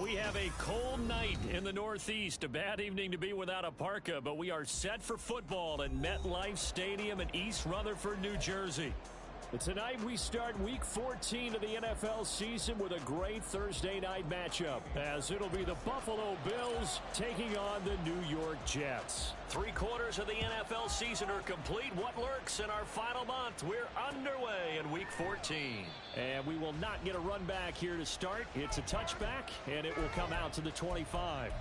We have a cold night in the Northeast. A bad evening to be without a parka, but we are set for football in MetLife Stadium in East Rutherford, New Jersey. And tonight we start Week 14 of the NFL season with a great Thursday night matchup, as it'll be the Buffalo Bills taking on the New York Jets. 3/4 of the NFL season are complete. What lurks in our final month? We're underway in Week 14. And we will not get a run back here to start. It's a touchback, and it will come out to the 25.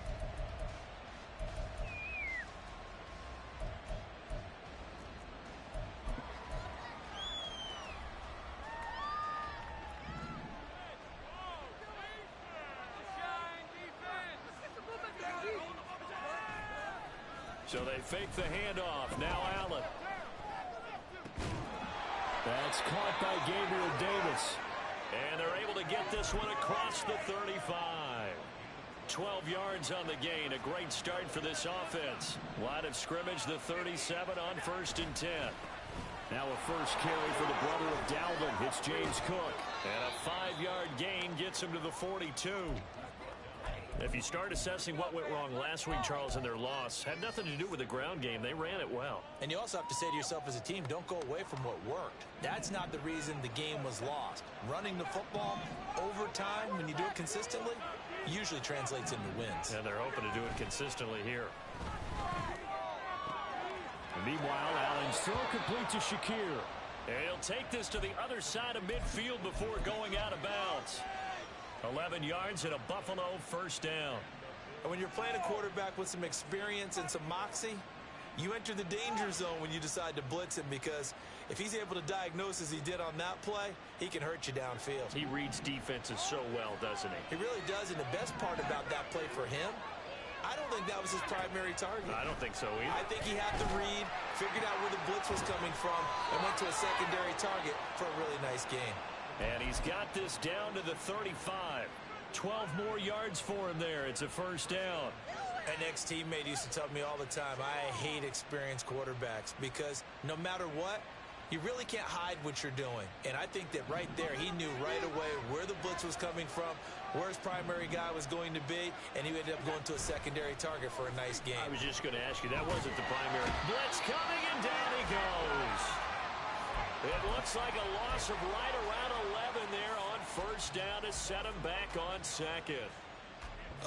So they fake the handoff. Now Allen. That's caught by Gabriel Davis. And they're able to get this one across the 35. 12 yards on the gain. A great start for this offense. Line of scrimmage, the 37 on 1st and 10. Now a first carry for the brother of Dalvin. It's James Cook. And a 5-yard gain gets him to the 42. If you start assessing what went wrong last week, Charles, in their loss, had nothing to do with the ground game. They ran it well. And you also have to say to yourself as a team, don't go away from what worked. That's not the reason the game was lost. Running the football over time, when you do it consistently, usually translates into wins. And they're hoping to do it consistently here. And meanwhile, Allen's throw complete to Shakir. And he'll take this to the other side of midfield before going out of bounds. 11 yards and a Buffalo first down. And when you're playing a quarterback with some experience and some moxie, you enter the danger zone when you decide to blitz him, because if he's able to diagnose as he did on that play, he can hurt you downfield. He reads defenses so well, doesn't he? He really does, and the best part about that play for him, I don't think that was his primary target. I don't think so either. I think he had to read, figured out where the blitz was coming from, and went to a secondary target for a really nice game. And he's got this down to the 35. 12 more yards for him there. It's a first down. An ex-teammate used to tell me all the time, I hate experienced quarterbacks, because no matter what, you really can't hide what you're doing. And I think that right there, he knew right away where the blitz was coming from, where his primary guy was going to be, and he ended up going to a secondary target for a nice game. I was just going to ask you, that wasn't the primary. Blitz coming, and down he goes. It looks like a loss of right around 11 there on first down to set him back on second.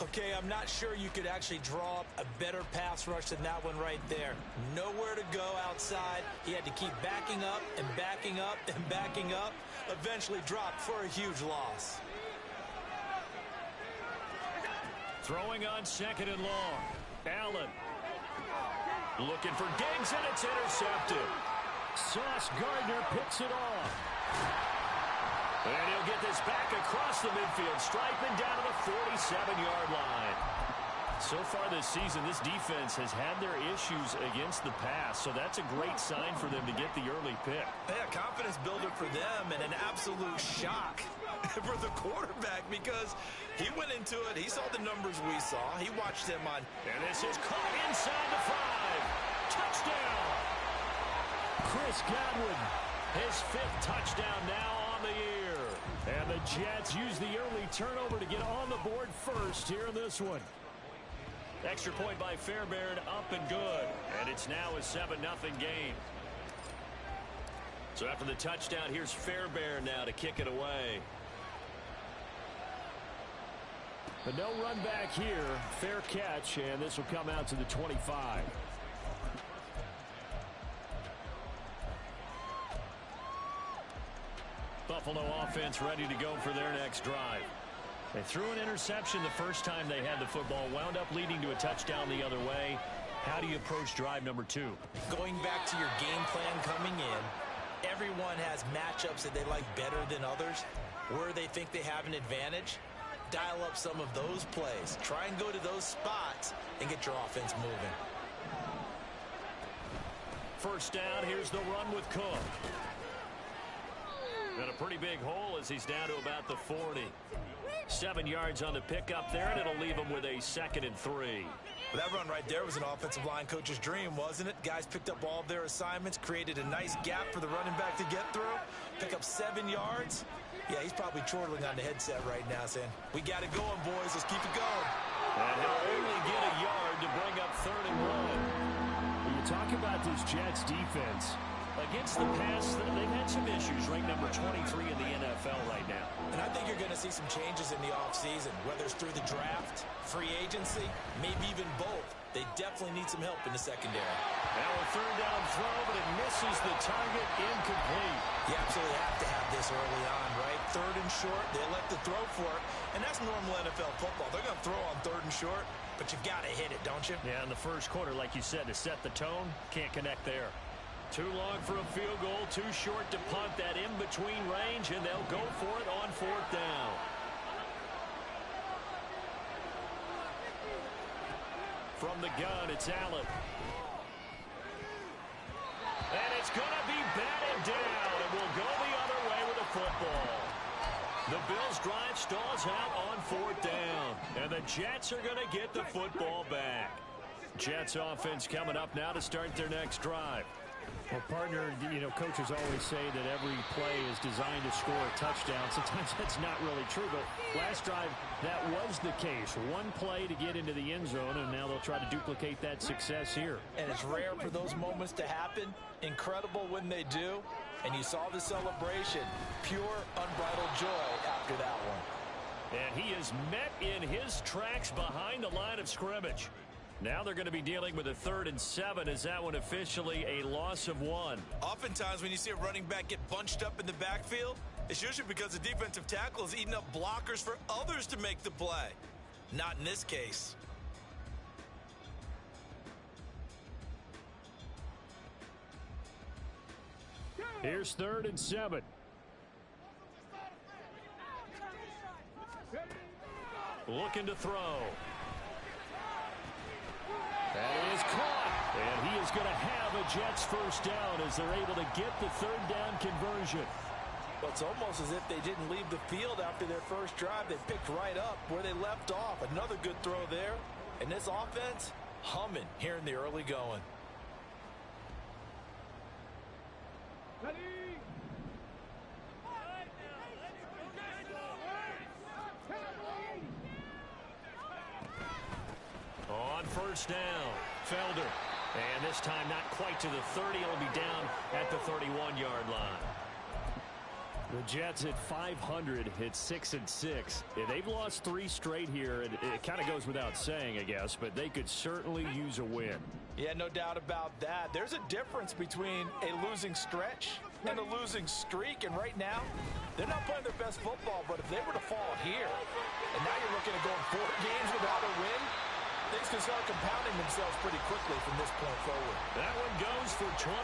Okay, I'm not sure you could actually draw up a better pass rush than that one right there. Nowhere to go outside. He had to keep backing up and backing up and backing up. Eventually dropped for a huge loss. Throwing on second and long. Allen. Looking for Diggs, and it's intercepted. Sauce Gardner picks it off. And he'll get this back across the midfield, striping down to the 47-yard line. So far this season, this defense has had their issues against the pass, so that's a great sign for them to get the early pick. Yeah, confidence builder for them, and an absolute shock for the quarterback, because he went into it, he saw the numbers we saw, he watched them on. And this is caught inside the 5. Touchdown! Chris Godwin, his 5th touchdown now on the year. And the Jets use the early turnover to get on the board first here in this one. Extra point by Fairbairn, up and good. And it's now a 7-0 game. So after the touchdown, here's Fairbairn now to kick it away. But no run back here. Fair catch, and this will come out to the 25. Buffalo offense ready to go for their next drive. They threw an interception the first time they had the football, wound up leading to a touchdown the other way. How do you approach drive number 2? Going back to your game plan coming in, everyone has matchups that they like better than others, where they think they have an advantage. Dial up some of those plays. Try and go to those spots and get your offense moving. First down, here's the run with Cook. Got a pretty big hole as he's down to about the 40. 7 yards on the pickup there, and it'll leave him with a 2nd and 3. Well, that run right there was an offensive line coach's dream, wasn't it? Guys picked up all of their assignments, created a nice gap for the running back to get through, pick up 7 yards, Yeah, he's probably chortling on the headset right now saying, we got it going, boys. Let's keep it going. And he'll only get a yard to bring up 3rd and 1. When you talk about this Jets defense, against the pass, they've had some issues. Ranked number 23 in the NFL right now. And I think you're going to see some changes in the offseason, whether it's through the draft, free agency, maybe even both. They definitely need some help in the secondary. Now a 3rd down throw, but it misses the target, incomplete. You absolutely have to have this early on, right? 3rd and short, they elect to throw for it, and that's normal NFL football. They're going to throw on 3rd and short, but you've got to hit it, don't you? Yeah, in the first quarter, like you said, to set the tone, can't connect there. Too long for a field goal, too short to punt that in-between range, and they'll go for it on 4th down. From the gun, it's Allen. And it's going to be batted down, and we'll go the other way with the football. The Bills' drive stalls out on 4th down, and the Jets are going to get the football back. Jets offense coming up now to start their next drive. Well, partner, you know, coaches always say that every play is designed to score a touchdown. Sometimes that's not really true, but last drive, that was the case. One play to get into the end zone, and now they'll try to duplicate that success here. And it's rare for those moments to happen. Incredible when they do. And you saw the celebration. Pure, unbridled joy after that one. And he is met in his tracks behind the line of scrimmage. Now they're going to be dealing with a 3rd and 7. Is that one officially a loss of 1? Oftentimes when you see a running back get bunched up in the backfield, it's usually because the defensive tackle is eating up blockers for others to make the play. Not in this case. Here's 3rd and 7. Looking to throw. That is caught, and he is going to have a Jets 1st down as they're able to get the 3rd down conversion. Well, it's almost as if they didn't leave the field after their first drive. They picked right up where they left off. Another good throw there. And this offense, humming here in the early going. On 1st down, Felder. And this time not quite to the 30. It'll be down at the 31-yard line. The Jets at 500 hit 6-6. They've lost 3 straight here. It kind of goes without saying, I guess, but they could certainly use a win. Yeah, no doubt about that. There's a difference between a losing stretch and a losing streak, and right now, they're not playing their best football, but if they were to fall here, and now you're looking at going 4 games without a win, things can start compounding themselves pretty quickly from this point forward. That one goes for 24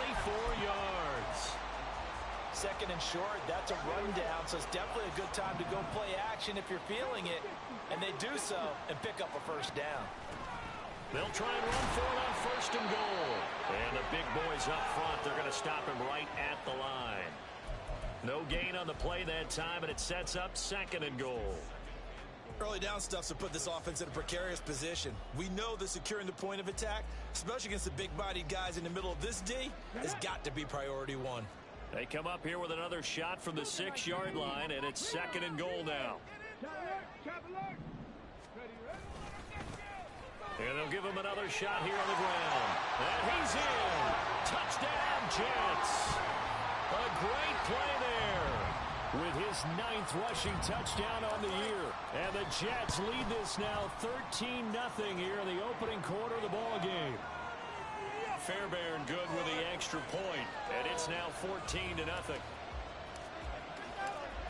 yards. 2nd and short, that's a rundown, so it's definitely a good time to go play action if you're feeling it, and they do so and pick up a 1st down. They'll try and run for it on 1st and goal. And the big boys up front, they're going to stop him right at the line. No gain on the play that time, and it sets up 2nd and goal. Early down stuff's to put this offense in a precarious position. We know that securing the point of attack, especially against the big-bodied guys in the middle of this D, has got to be priority 1. They come up here with another shot from the 6-yard line, and it's 2nd and goal now. And they'll give him another shot here on the ground. And he's in. Touchdown, Jets. A great play there with his 9th rushing touchdown on the year. And the Jets lead this now 13-0 here in the opening quarter of the ball game. Fairbairn good with the extra point, and it's now 14-0.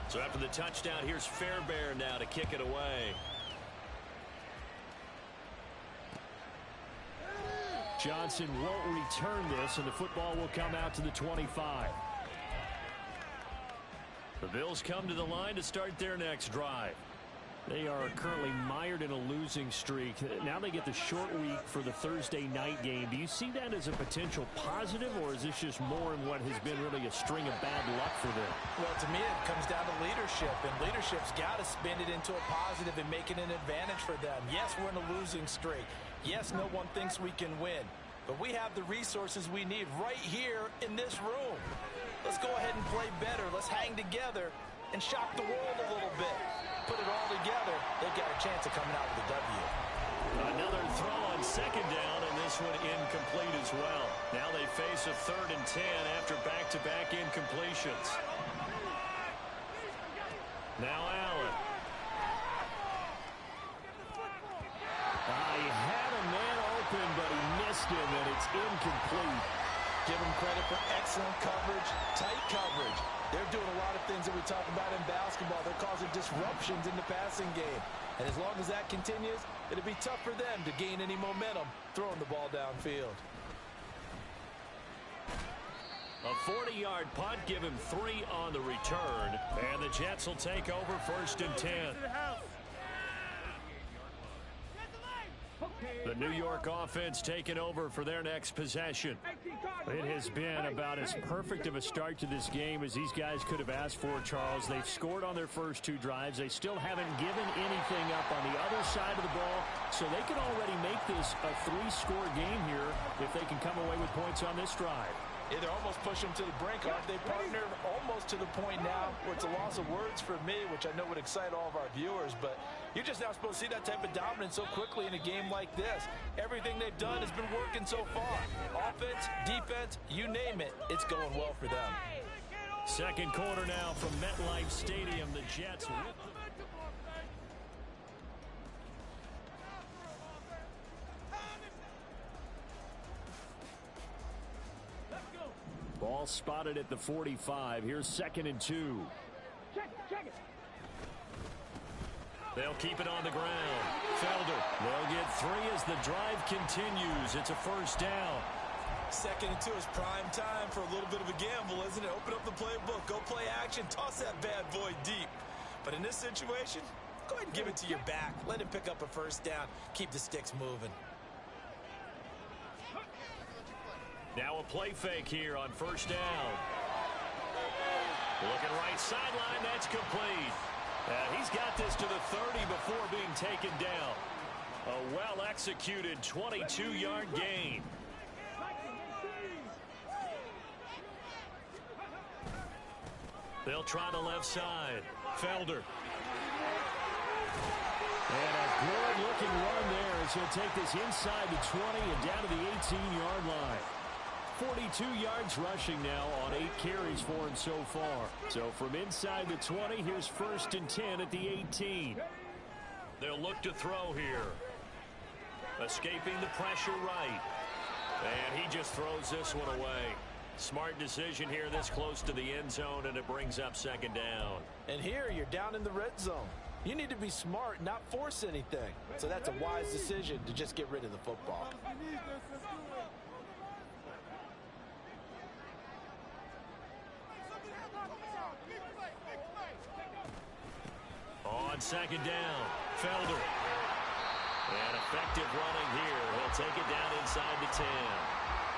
So after the touchdown, here's Fairbairn now to kick it away. Johnson won't return this, and the football will come out to the 25. The Bills come to the line to start their next drive. They are currently mired in a losing streak. Now they get the short week for the Thursday night game. Do you see that as a potential positive, or is this just more in what has been really a string of bad luck for them? Well, to me, it comes down to leadership, and leadership's got to spin it into a positive and make it an advantage for them. Yes, we're in a losing streak. Yes, no one thinks we can win, but we have the resources we need right here in this room. Let's go ahead and play better. Let's hang together and shock the world a little bit. Put it all together, they've got a chance of coming out with a W. Another throw on second down, and this one incomplete as well. Now they face a 3rd and 10 after back-to-back incompletions. Now Allen. He had a man open, but he missed him, and it's incomplete. Give them credit for excellent coverage, tight coverage. They're doing a lot of things that we talk about in basketball. They're causing disruptions in the passing game. And as long as that continues, it'll be tough for them to gain any momentum throwing the ball downfield. A 40-yard punt, give him 3 on the return. And the Jets will take over 1st and 10. The New York offense taking over for their next possession. It has been about as perfect of a start to this game as these guys could have asked for, Charles. They've scored on their first 2 drives. They still haven't given anything up on the other side of the ball, so they can already make this a 3-score game here if they can come away with points on this drive. Yeah, they're almost pushing them to the brink, aren't they, partner? Almost to the point now where it's a loss of words for me, which I know would excite all of our viewers, but you're just not supposed to see that type of dominance so quickly in a game like this. Everything they've done has been working so far. Offense, defense, you name it, it's going well for them. Second quarter now from MetLife Stadium. The Jets with the... Ball spotted at the 45. Here's 2nd and 2. Check it. They'll keep it on the ground. Felder. They'll get 3 as the drive continues. It's a 1st down. 2nd and 2 is prime time for a little bit of a gamble, isn't it? Open up the playbook. Go play action. Toss that bad boy deep. But in this situation, go ahead and give it to your back. Let him pick up a 1st down. Keep the sticks moving. Now a play fake here on 1st down. Looking right sideline, that's complete. He's got this to the 30 before being taken down. A well-executed 22-yard gain. They'll try the left side. Felder. And a good-looking run there as he'll take this inside the 20 and down to the 18-yard line. 42 yards rushing now on 8 carries for him so far. So from inside the 20, here's 1st and 10 at the 18. They'll look to throw here. Escaping the pressure right. And he just throws this one away. Smart decision here this close to the end zone, and it brings up 2nd down. And here you're down in the red zone. You need to be smart, not force anything. So that's a wise decision to just get rid of the football. On 2nd down, Felder. And effective running here. He'll take it down inside the 10.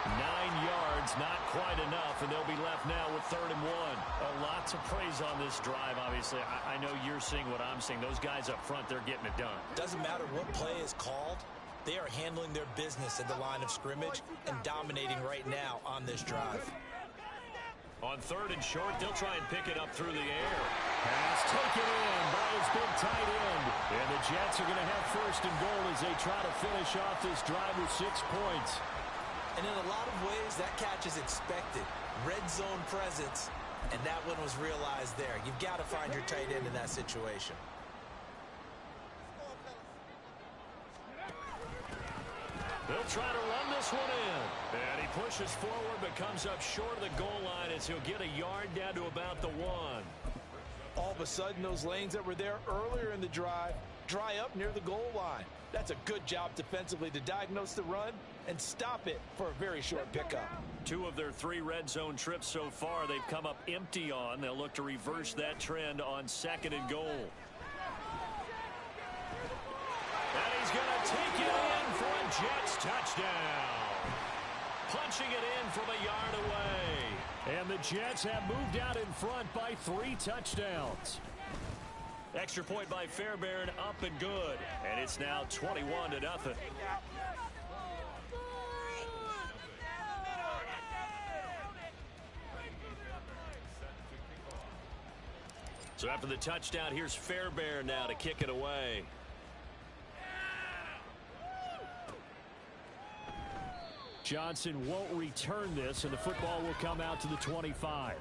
9 yards, not quite enough, and they'll be left now with 3rd and 1. A lot to praise on this drive, obviously. I know you're seeing what I'm seeing. Those guys up front, they're getting it done. Doesn't matter what play is called. They are handling their business at the line of scrimmage and dominating right now on this drive. On 3rd and short, they'll try and pick it up through the air. Pass taken in by his big tight end. And the Jets are going to have 1st and goal as they try to finish off this drive with 6 points. And in a lot of ways, that catch is expected. Red zone presence, and that one was realized there. You've got to find your tight end in that situation. They'll try to run this one in. And he pushes forward but comes up short of the goal line as he'll get a yard down to about the 1. All of a sudden, those lanes that were there earlier in the drive dry up near the goal line. That's a good job defensively to diagnose the run and stop it for a very short pickup. 2 of their 3 red zone trips so far they've come up empty on. They'll look to reverse that trend on 2nd and goal. And he's going to take it in for a Jets touchdown. Punching it in from a yard away. And the Jets have moved out in front by 3 touchdowns. Extra point by Fairbairn, up and good. And it's now 21-0. So after the touchdown, here's Fairbairn now to kick it away. Johnson won't return this, and the football will come out to the 25.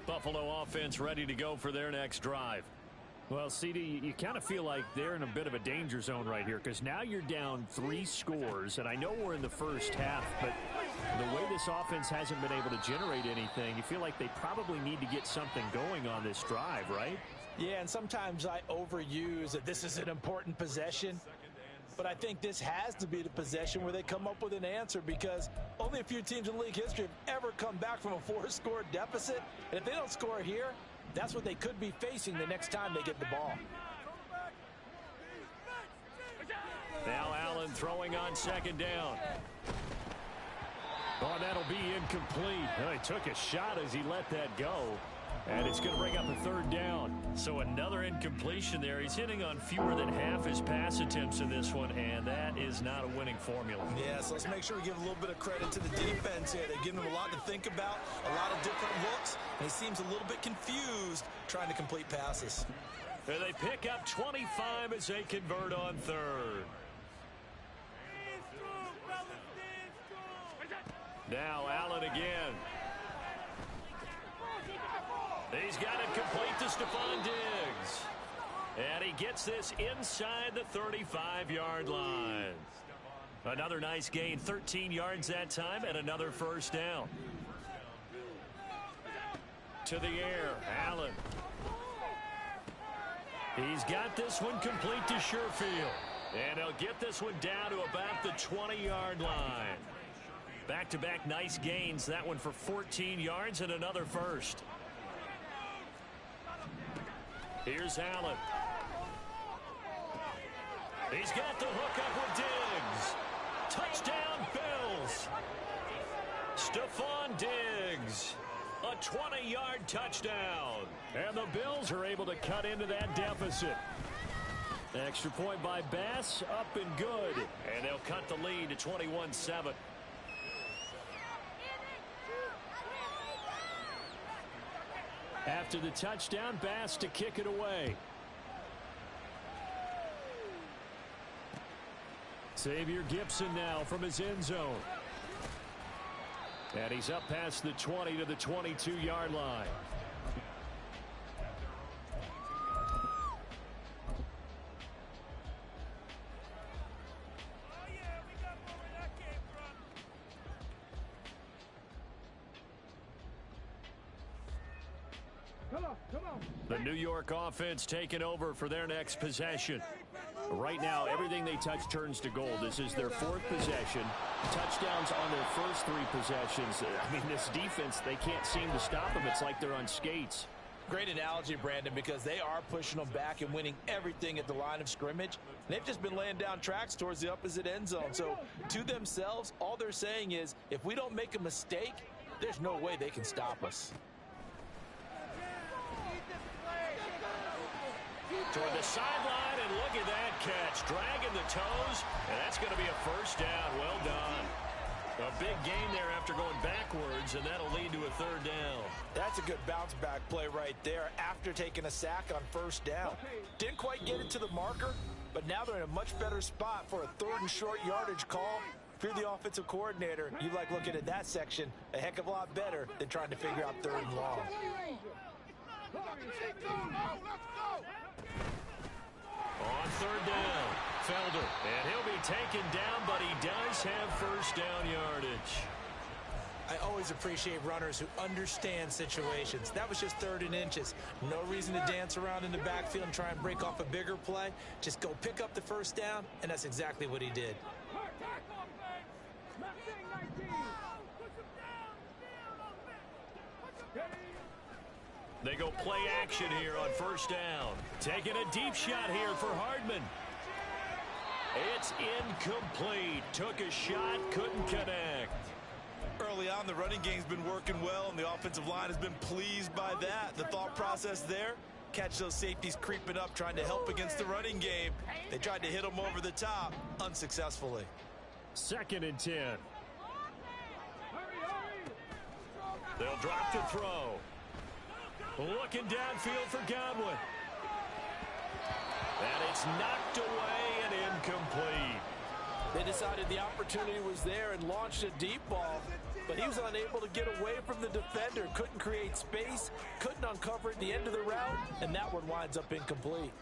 Buffalo offense ready to go for their next drive. Well, CD, you kind of feel like they're in a bit of a danger zone right here because now you're down 3 scores, and I know we're in the first half, but the way this offense hasn't been able to generate anything, you feel like they probably need to get something going on this drive, right? Yeah, and sometimes I overuse that this is an important possession. But I think this has to be the possession where they come up with an answer because only a few teams in league history have ever come back from a 4-score deficit. And if they don't score here, that's what they could be facing the next time they get the ball. Now Allen throwing on second down. Oh, that'll be incomplete. Well, he took a shot as he let that go. And it's going to bring up a third down. So another incompletion there. He's hitting on fewer than half his pass attempts in this one, and that is not a winning formula. Yeah, so let's make sure we give a little bit of credit to the defense here. They've given him a lot to think about, a lot of different looks, and he seems a little bit confused trying to complete passes. And they pick up 25 as they convert on third. Now Allen again. He's got it complete to Stephon Diggs. And he gets this inside the 35-yard line. Another nice gain, 13 yards that time, and another first down. To the air, Allen. He's got this one complete to Sherfield. And he'll get this one down to about the 20-yard line. Back-to-back nice gains, that one for 14 yards and another first. Here's Allen. He's got the hook up with Diggs. Touchdown, Bills. Stephon Diggs. A 20-yard touchdown. And the Bills are able to cut into that deficit. Extra point by Bass, up and good. And they'll cut the lead to 21-7. After the touchdown, Bass to kick it away. Xavier Gipson now from his end zone. And he's up past the 20 to the 22-yard line. The New York offense taking over for their next possession. Right now, everything they touch turns to gold. This is their 4th possession. Touchdowns on their first 3 possessions. I mean, this defense, they can't seem to stop them. It's like they're on skates. Great analogy, Brandon, because they are pushing them back and winning everything at the line of scrimmage. They've just been laying down tracks towards the opposite end zone. So, to themselves, all they're saying is, if we don't make a mistake, there's no way they can stop us. Toward the sideline, and look at that catch. Dragging the toes, and that's going to be a first down. Well done. A big gain there after going backwards, and that'll lead to a third down. That's a good bounce-back play right there after taking a sack on first down. Didn't quite get it to the marker, but now they're in a much better spot for a 3rd and short yardage call. If you're the offensive coordinator, you like looking at that section a heck of a lot better than trying to figure out 3rd and long. On third down, Felder. And he'll be taken down, but he does have first down yardage. I always appreciate runners who understand situations. That was just 3rd and inches. No reason to dance around in the backfield and try and break off a bigger play. Just go pick up the first down, and that's exactly what he did. They go play action here on first down. Taking a deep shot here for Hardman. It's incomplete. Took a shot, couldn't connect. early on, the running game's been working well, and the offensive line has been pleased by that. The thought process there, catch those safeties creeping up, trying to help against the running game. They tried to hit them over the top, unsuccessfully. 2nd and 10. They'll drop to throw. Looking downfield for Godwin. And it's knocked away and incomplete. They decided the opportunity was there and launched a deep ball, but he was unable to get away from the defender, couldn't create space, couldn't uncover at the end of the route, and that one winds up incomplete.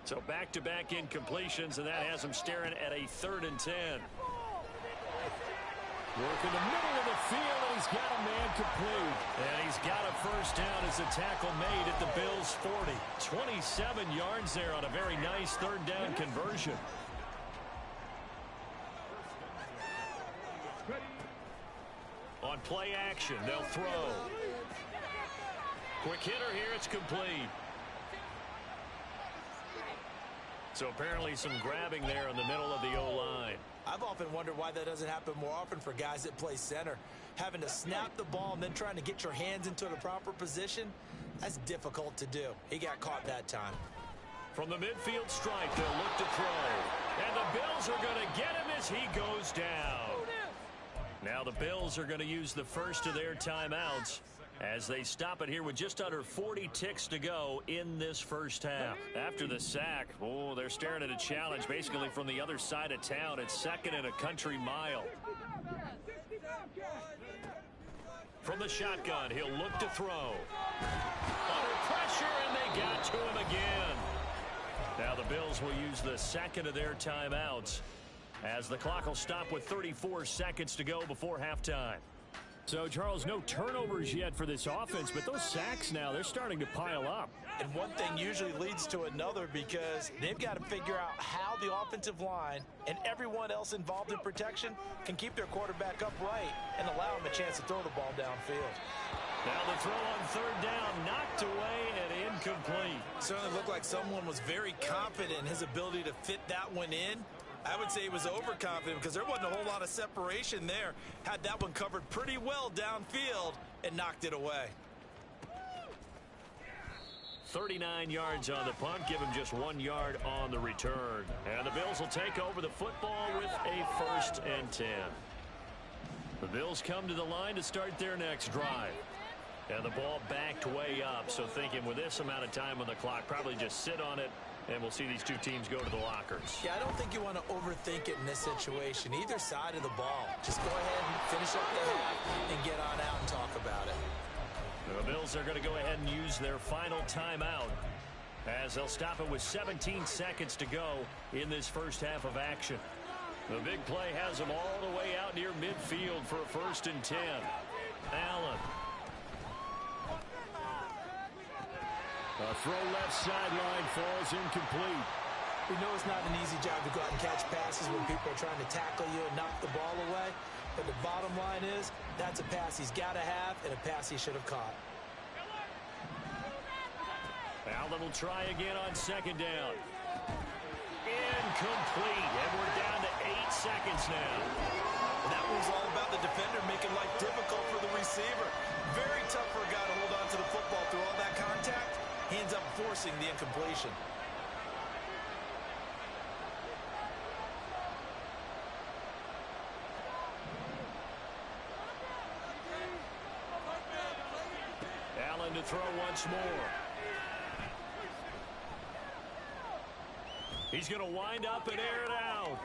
So back-to-back incompletions, and that has him staring at a 3rd and 10. Work in the middle of the field, and he's got a man complete. And he's got a first down as the tackle made at the Bills' 40. 27 yards there on a very nice 3rd down conversion. On play action, they'll throw. Quick hitter here, it's complete. So apparently some grabbing there in the middle of the O-line. I've often wondered why that doesn't happen more often for guys that play center. Having to snap the ball and then trying to get your hands into the proper position, that's difficult to do. He got caught that time. From the midfield stripe, they'll look to throw. And the Bills are going to get him as he goes down. Now the Bills are going to use the first of their timeouts as they stop it here with just under 40 ticks to go in this first half. After the sack, they're staring at a challenge basically from the other side of town. It's 2nd and a country mile. From the shotgun, he'll look to throw. Under pressure, and they got to him again. Now the Bills will use the 2nd of their timeouts as the clock will stop with 34 seconds to go before halftime. So, Charles, no turnovers yet for this offense, but those sacks now, they're starting to pile up. And one thing usually leads to another because they've got to figure out how the offensive line and everyone else involved in protection can keep their quarterback upright and allow him a chance to throw the ball downfield. Now the throw on 3rd down, knocked away and incomplete. Certainly looked like someone was very confident in his ability to fit that one in. I would say he was overconfident because there wasn't a whole lot of separation there. Had that one covered pretty well downfield and knocked it away. 39 yards on the punt, give him just 1 yard on the return. And the Bills will take over the football with a 1st and 10. The Bills come to the line to start their next drive. And the ball backed way up, so thinking with this amount of time on the clock, probably just sit on it, and we'll see these two teams go to the lockers. Yeah, I don't think you want to overthink it in this situation. Either side of the ball. Just go ahead and finish up the half and get on out and talk about it. The Bills are going to go ahead and use their final timeout as they'll stop it with 17 seconds to go in this first half of action. The big play has them all the way out near midfield for a 1st and 10. Allen. A throw left sideline falls incomplete. We know it's not an easy job to go out and catch passes when people are trying to tackle you and knock the ball away. But the bottom line is that's a pass he's got to have and a pass he should have caught. Allen will try again on 2nd down. Incomplete. And we're down to 8 seconds now. And that was all about the defender making life difficult for the receiver. Very tough for a guy to hold on to the football through all that contact. He ends up forcing the incompletion. Allen to throw once more. He's going to wind up and air it out.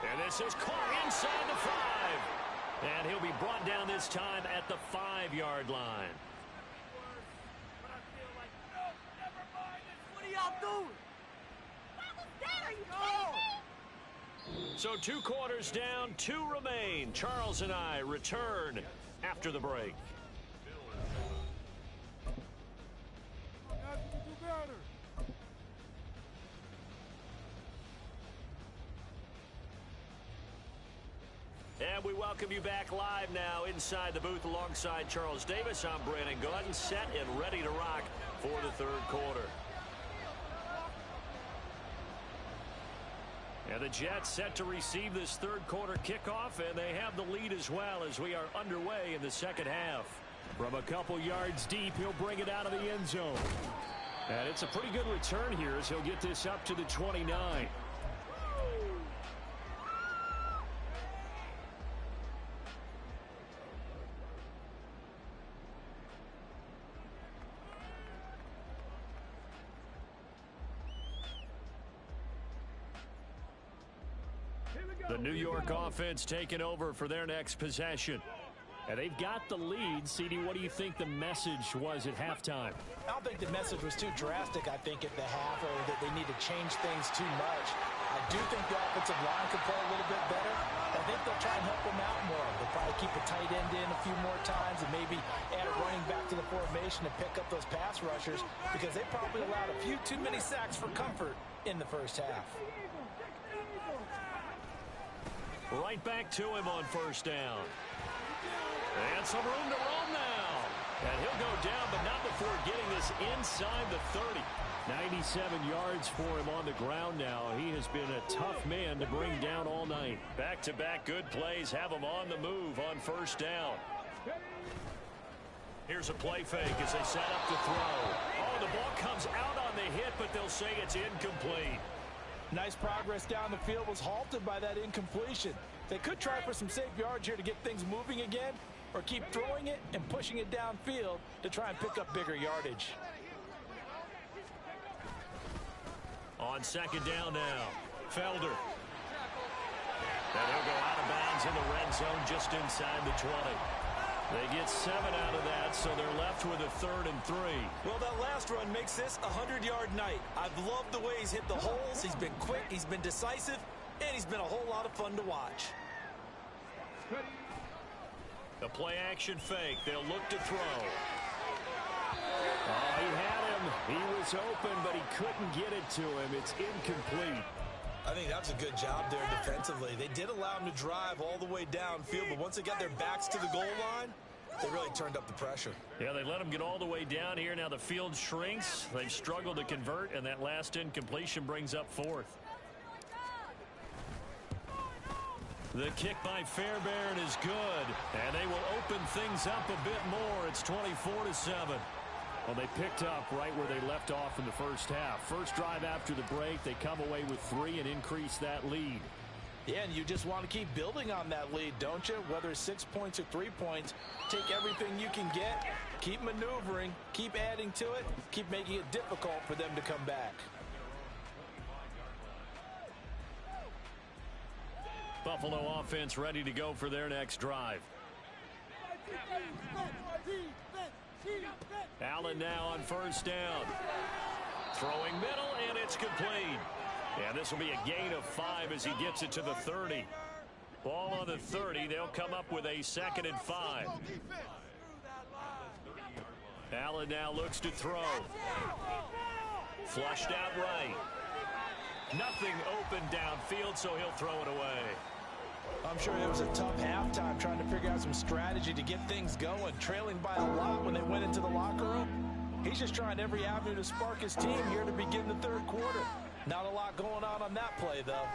And this is caught inside the 5. And he'll be brought down this time at the 5-yard line. So 2 quarters down, 2 remain. Charles and I return after the break. And we welcome you back live now inside the booth alongside Charles Davis. I'm Brandon Gordon, set and ready to rock for the 3rd quarter. And the Jets set to receive this third quarter kickoff, and they have the lead as well as we are underway in the second half. From a couple yards deep, he'll bring it out of the end zone. And it's a pretty good return here as he'll get this up to the 29. The New York offense taking over for their next possession. And they've got the lead. CD, what do you think the message was at halftime? I don't think the message was too drastic, I think, at the half, or that they need to change things too much. I do think the offensive line could play a little bit better. I think they'll try and help them out more. They'll probably keep a tight end in a few more times and maybe add a running back to the formation to pick up those pass rushers, because they probably allowed a few too many sacks for comfort in the first half. Right back to him on first down. And some room to roam now. And he'll go down, but not before getting this inside the 30. 97 yards for him on the ground now. He has been a tough man to bring down all night. Back-to-back good plays have him on the move on first down. Here's a play fake as they set up to throw. Oh, the ball comes out on the hit, but they'll say it's incomplete. Nice progress down the field was halted by that incompletion. They could try for some safe yards here to get things moving again, or keep throwing it and pushing it downfield to try and pick up bigger yardage. On second down now, Felder. And he'll go out of bounds in the red zone just inside the 20. They get 7 out of that, so they're left with a 3rd and 3. Well, that last run makes this a 100-yard night. I've loved the way he's hit the holes. He's been quick, he's been decisive, and he's been a whole lot of fun to watch. The play-action fake. They'll look to throw. Oh, he had him. He was open, but he couldn't get it to him. It's incomplete. I think that was a good job there defensively. They did allow him to drive all the way downfield, but once they got their backs to the goal line, they really turned up the pressure. Yeah, they let him get all the way down here. Now the field shrinks. They've struggled to convert, and that last incompletion brings up 4th. The kick by Fairbairn is good, and they will open things up a bit more. It's 24-7. Well, they picked up right where they left off in the first half. First drive after the break, they come away with 3 and increase that lead. Yeah, and you just want to keep building on that lead, don't you? Whether it's 6 points or 3 points, take everything you can get, keep maneuvering, keep adding to it, keep making it difficult for them to come back. Buffalo offense ready to go for their next drive. Allen now on first down. Throwing middle, and it's complete. And this will be a gain of 5 as he gets it to the 30. Ball on the 30. They'll come up with a 2nd and 5. Allen now looks to throw. Flushed out right. Nothing open downfield, so he'll throw it away. I'm sure it was a tough halftime trying to figure out some strategy to get things going. Trailing by a lot when they went into the locker room. He's just trying every avenue to spark his team here to begin the 3rd quarter. Not a lot going on that play, though.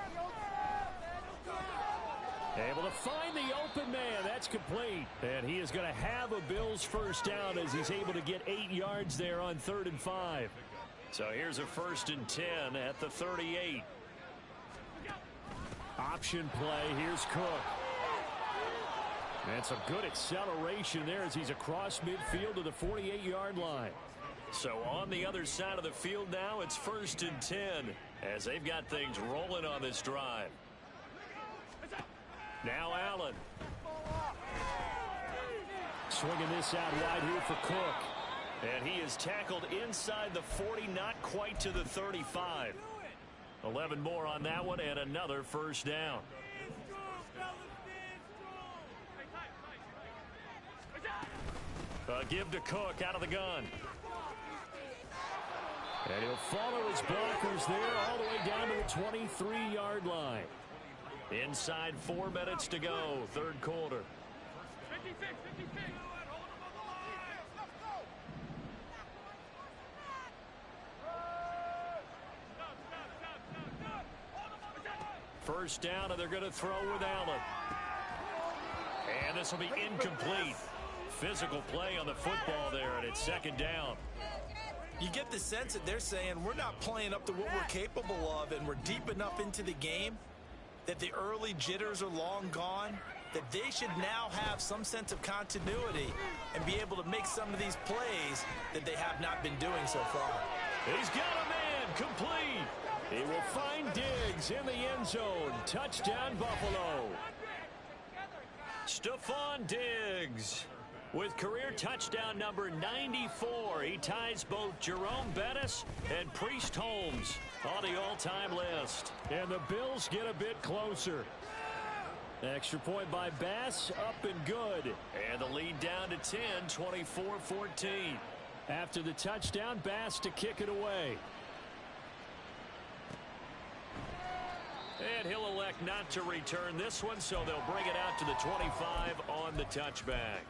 Able to find the open man. That's complete. And he is going to have a Bills first down as he's able to get 8 yards there on 3rd and 5. So here's a 1st and 10 at the 38. Option play. Here's Cook. And some good acceleration there as he's across midfield to the 48-yard line. So on the other side of the field now, it's 1st and 10 as they've got things rolling on this drive. Now Allen. Swinging this out wide here for Cook. And he is tackled inside the 40, not quite to the 35. 11 more on that one, and another first down. Give to Cook out of the gun. And he'll follow his blockers there all the way down to the 23-yard line. Inside 4 minutes to go, 3rd quarter. 56. first down, and they're going to throw with Allen. And this will be incomplete. Physical play on the football there, and it's second down. You get the sense that they're saying we're not playing up to what we're capable of, and we're deep enough into the game that the early jitters are long gone, that they should now have some sense of continuity and be able to make some of these plays that they have not been doing so far. He's got a man complete. He will find Diggs in the end zone. Touchdown, Buffalo. Stephon Diggs with career touchdown number 94. He ties both Jerome Bettis and Priest Holmes on the all-time list. And the Bills get a bit closer. Extra point by Bass, up and good. And the lead down to 10, 24-14. After the touchdown, Bass to kick it away. And he'll elect not to return this one, so they'll bring it out to the 25 on the touchback.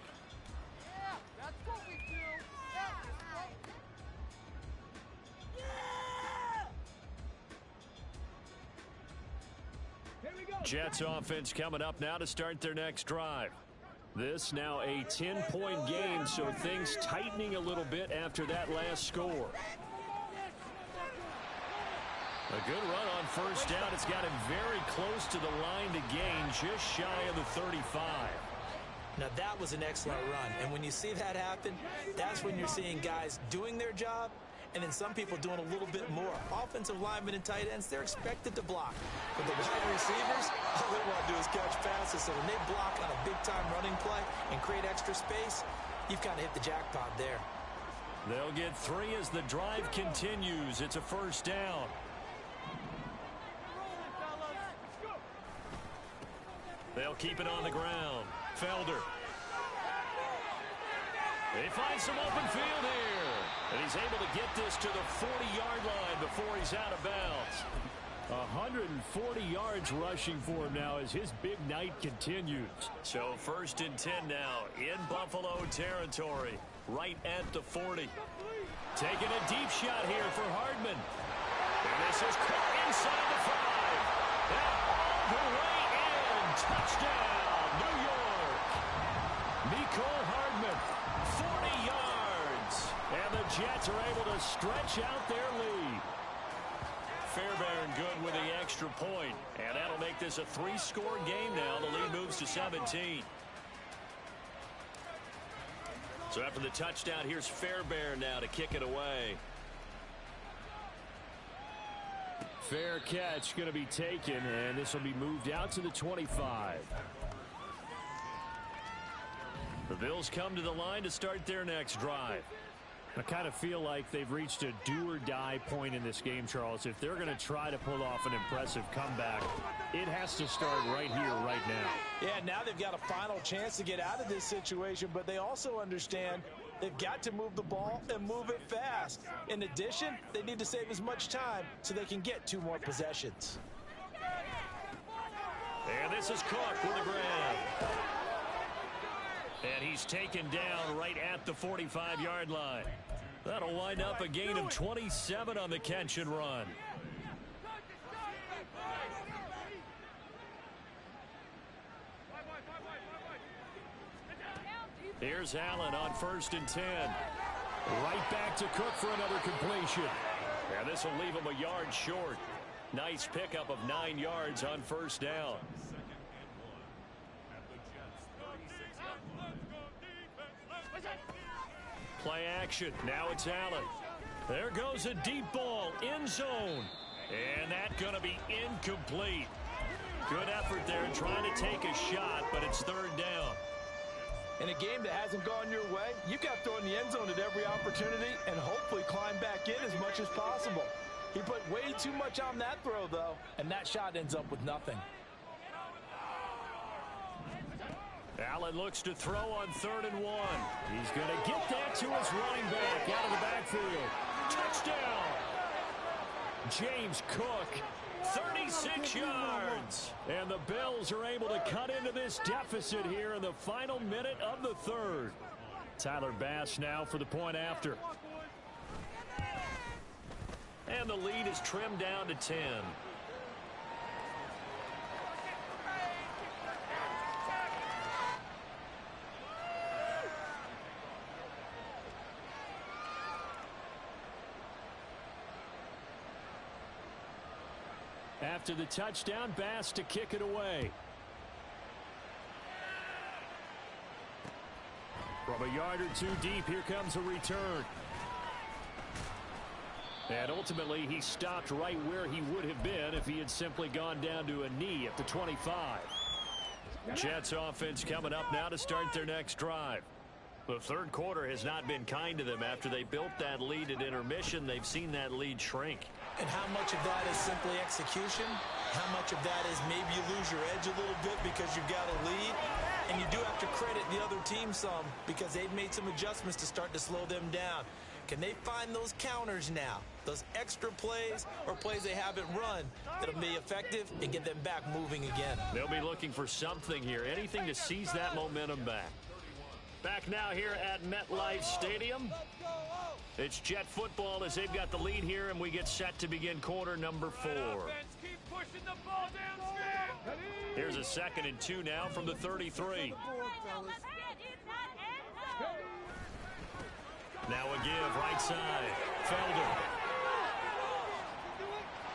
Jets offense coming up now to start their next drive. This now a 10-point game, so things tightening a little bit after that last score. A good run on first down. It's got him very close to the line to gain, just shy of the 35. Now that was an excellent run, and when you see that happen, that's when you're seeing guys doing their job and then some people doing a little bit more. Offensive linemen and tight ends, they're expected to block. But the wide receivers, all they want to do is catch passes. So when they block on a big-time running play and create extra space, you've kind of hit the jackpot there. They'll get 3 as the drive continues. It's a first down. They'll keep it on the ground. Felder. They find some open field here. And he's able to get this to the 40-yard line before he's out of bounds. 140 yards rushing for him now as his big night continues. So first and 10 now in Buffalo territory, right at the 40. Taking a deep shot here for Hardman. And this is caught inside the 5. And all the way in. Touchdown, New York. Nicole Hardman, 40 yards. And the Jets are able to stretch out their lead. Fairbairn good with the extra point. And that'll make this a 3-score game now. The lead moves to 17. So after the touchdown, here's Fairbairn now to kick it away. Fair catch going to be taken, and this will be moved out to the 25. The Bills come to the line to start their next drive. I kind of feel like they've reached a do-or-die point in this game, Charles. If they're going to try to pull off an impressive comeback, it has to start right here, right now. Yeah, now they've got a final chance to get out of this situation, but they also understand they've got to move the ball and move it fast. In addition, they need to save as much time so they can get 2 more possessions. And this is Cook with the grab. And he's taken down right at the 45-yard line. That'll wind up a gain of 27 on the catch and run. Here's Allen on first and 10. Right back to Cook for another completion. And this will leave him a yard short. Nice pickup of 9 yards on first down. Play action. Now it's Allen. There goes a deep ball. End zone. And that's going to be incomplete. Good effort there trying to take a shot, but it's third down. In a game that hasn't gone your way, you've got to throw in the end zone at every opportunity and hopefully climb back in as much as possible. He put way too much on that throw, though, and that shot ends up with nothing. Allen looks to throw on 3rd and 1. He's going to get that to his running back out of the backfield. Touchdown! James Cook, 36 yards. And the Bills are able to cut into this deficit here in the final minute of the 3rd. Tyler Bass now for the point after. And the lead is trimmed down to 10. After the touchdown, Bass to kick it away. From a yard or two deep, here comes a return. And ultimately, he stopped right where he would have been if he had simply gone down to a knee at the 25. Jets offense coming up now to start their next drive. The third quarter has not been kind to them. After they built that lead at intermission, they've seen that lead shrink. And how much of that is simply execution? How much of that is maybe you lose your edge a little bit because you've got a lead? And you do have to credit the other team some because they've made some adjustments to start to slow them down. Can they find those counters now, those extra plays or plays they haven't run that'll be effective and get them back moving again? They'll be looking for something here, anything to seize that momentum back. Back now here at MetLife Stadium. It's Jet football as they've got the lead here, and we get set to begin quarter number 4. Here's a 2nd and 2 now from the 33. Now a give, right side. Felder.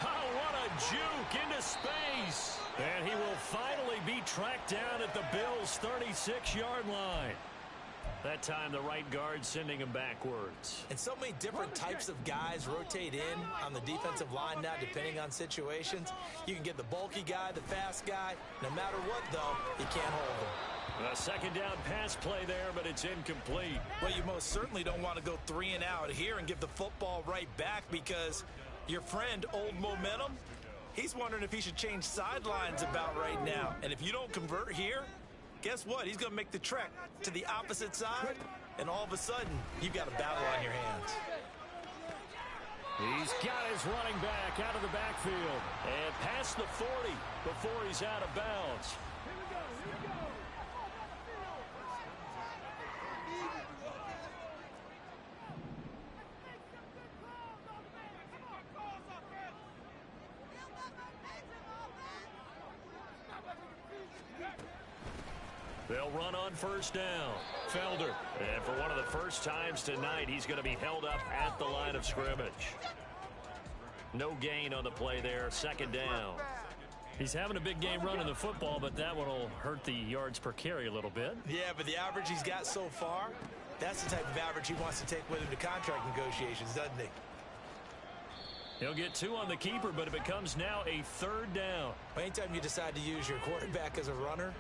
Oh, what a juke into space. And he will finally be tracked down at the Bills' 36-yard line. That time the right guard sending him backwards. And so many different types of guys rotate in on the defensive line now depending on situations. You can get the bulky guy, the fast guy. No matter what, though, you can't hold him. A 2nd down pass play there, but it's incomplete. Well, you most certainly don't want to go 3 and out here and give the football right back because your friend, Old Momentum, he's wondering if he should change sidelines about right now. And if you don't convert here, guess what? He's going to make the trek to the opposite side, and all of a sudden, you've got a battle on your hands. He's got his running back out of the backfield and past the 40 before he's out of bounds. They'll run on 1st down. Felder. And for one of the first times tonight, he's going to be held up at the line of scrimmage. No gain on the play there. 2nd down. He's having a big game running the football, but that one will hurt the yards per carry a little bit. Yeah, but the average he's got so far, that's the type of average he wants to take with him to contract negotiations, doesn't he? He'll get 2 on the keeper, but it becomes now a 3rd down. Anytime you decide to use your quarterback as a runner,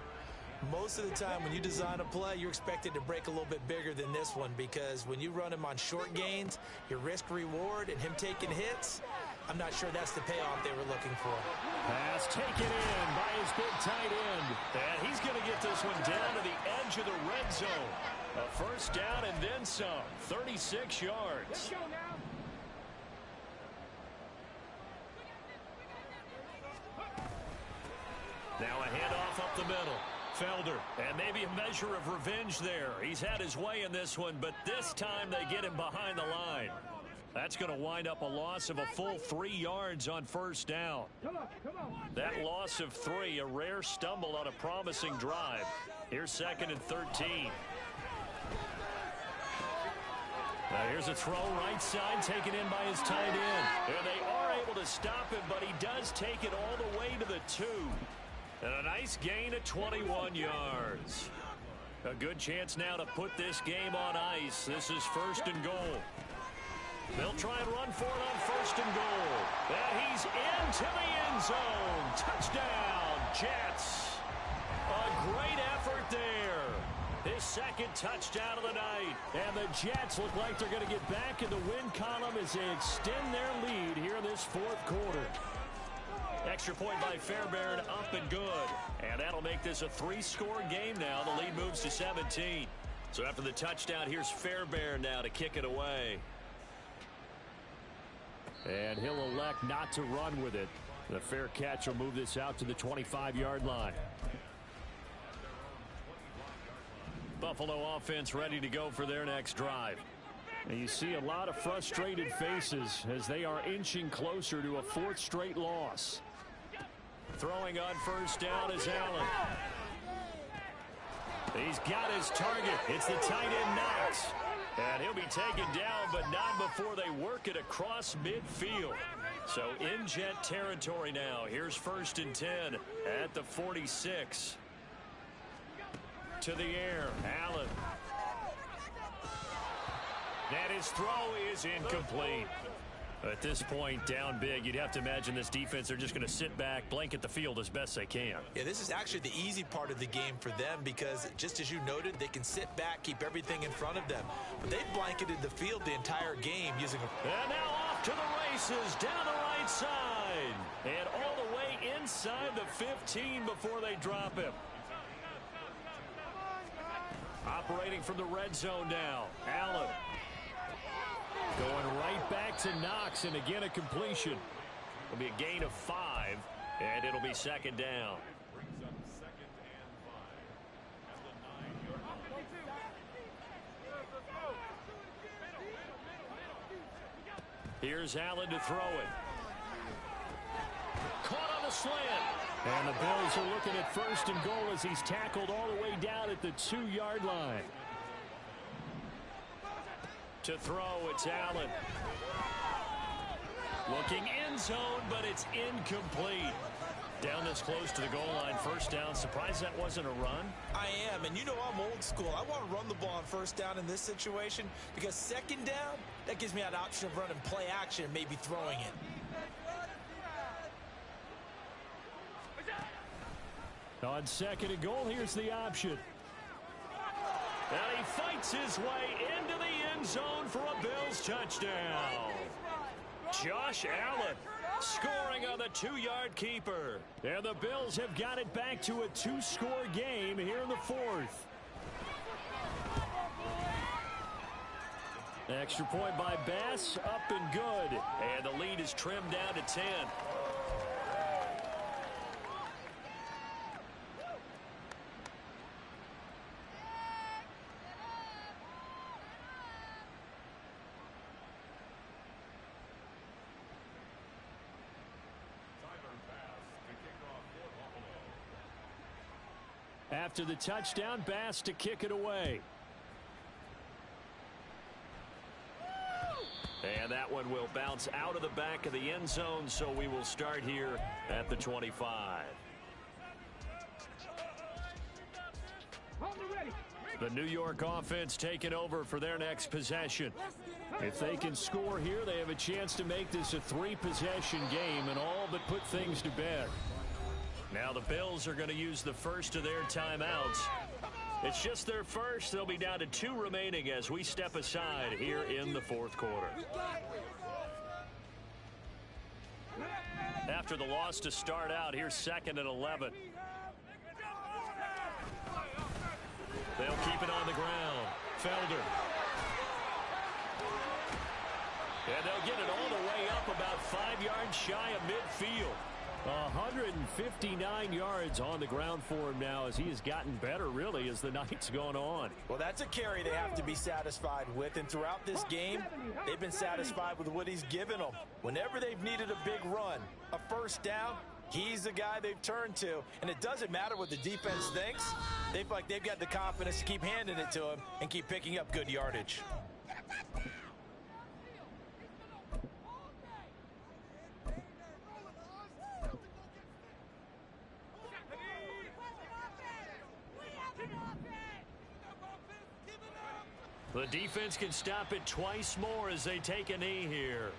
most of the time when you design a play, you're expected to break a little bit bigger than this one because when you run him on short gains, your risk-reward and him taking hits, I'm not sure that's the payoff they were looking for. Pass taken in by his big tight end. And he's going to get this one down to the edge of the red zone. A 1st down and then some. 36 yards. Now a handoff up the middle. Felder, and maybe a measure of revenge there. He's had his way in this one, but this time they get him behind the line. That's going to wind up a loss of a full 3 yards on 1st down. That loss of 3, a rare stumble on a promising drive. Here's 2nd and 13. Now here's a throw right side taken in by his tight end. And they are able to stop him, but he does take it all the way to the 2. And a nice gain of 21 yards. A good chance now to put this game on ice. This is 1st and goal. They'll try and run for it on 1st and goal. And he's into the end zone. Touchdown, Jets. A great effort there. His 2nd touchdown of the night. And the Jets look like they're going to get back in the win column as they extend their lead here in this 4th quarter. Extra point by Fairbairn, up and good. And that'll make this a 3-score game now. The lead moves to 17. So after the touchdown, here's Fairbairn now to kick it away. And he'll elect not to run with it. The fair catch will move this out to the 25-yard line. Buffalo offense ready to go for their next drive. And you see a lot of frustrated faces as they are inching closer to a 4th straight loss. Throwing on 1st down is Allen. He's got his target. It's the tight end Knox. And he'll be taken down, but not before they work it across midfield. So in Jet territory now. Here's 1st and 10 at the 46. To the air, Allen. And his throw is incomplete. At this point, down big, you'd have to imagine this defense, they're just going to sit back, blanket the field as best they can. Yeah, this is actually the easy part of the game for them because, just as you noted, they can sit back, keep everything in front of them. But they've blanketed the field the entire game using a... And now off to the races, down the right side. And all the way inside the 15 before they drop him. Operating from the red zone now, Allen. Going right back to Knox, and again a completion. It'll be a gain of 5, and it'll be 2nd down. Here's Allen to throw it. Caught on the slant. And the Bills are looking at 1st and goal as he's tackled all the way down at the 2-yard line. To throw, it's Allen. Looking end zone, but it's incomplete. Down this close to the goal line, 1st down. Surprised that wasn't a run? I am, and you know I'm old school. I want to run the ball on 1st down in this situation because 2nd down, that gives me an option of running play action and maybe throwing it. On 2nd and goal, here's the option. And he fights his way into the end zone for a Bills touchdown. Josh Allen scoring on the 2-yard keeper. And the Bills have got it back to a 2-score game here in the 4th. Extra point by Bass, up and good. And the lead is trimmed down to 10. After the touchdown, Bass to kick it away. And that one will bounce out of the back of the end zone, so we will start here at the 25. The New York offense taking over for their next possession. If they can score here, they have a chance to make this a 3-possession game and all but put things to bed. Now the Bills are going to use the first of their timeouts. It's just their first. They'll be down to 2 remaining as we step aside here in the 4th quarter. After the loss to start out, here's 2nd and 11. They'll keep it on the ground. Felder. And they'll get it all the way up about 5 yards shy of midfield. 159 yards on the ground for him now as he has gotten better, really, as the night's gone on. Well, that's a carry they have to be satisfied with, and throughout this game, they've been satisfied with what he's given them. Whenever they've needed a big run, a 1st down, he's the guy they've turned to, and it doesn't matter what the defense thinks. They feel like they've got the confidence to keep handing it to him and keep picking up good yardage. The defense can stop it twice more as they take a knee here.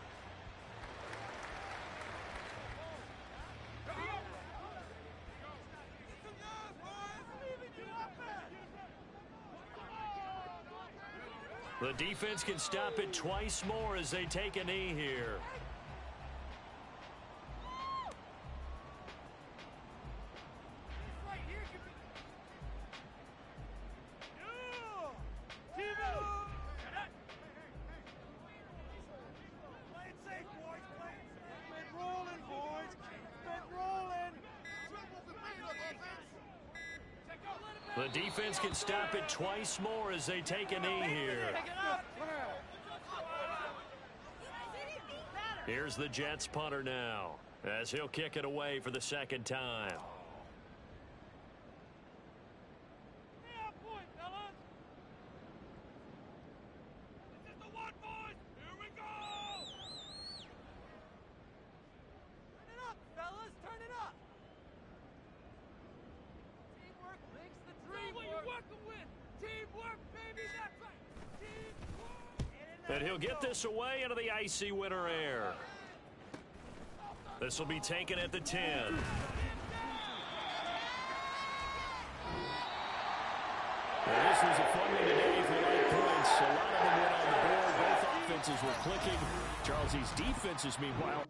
The defense can stop it twice more as they take a knee here. The defense can stop it twice more as they take a knee here. Here's the Jets punter now as he'll kick it away for the 2nd time. And he'll get this away into the icy winter air. This will be taken at the 10. Well, this was a fun one today for light points. A lot of them went on the board. Both offenses were clicking. Charles, these defenses, meanwhile,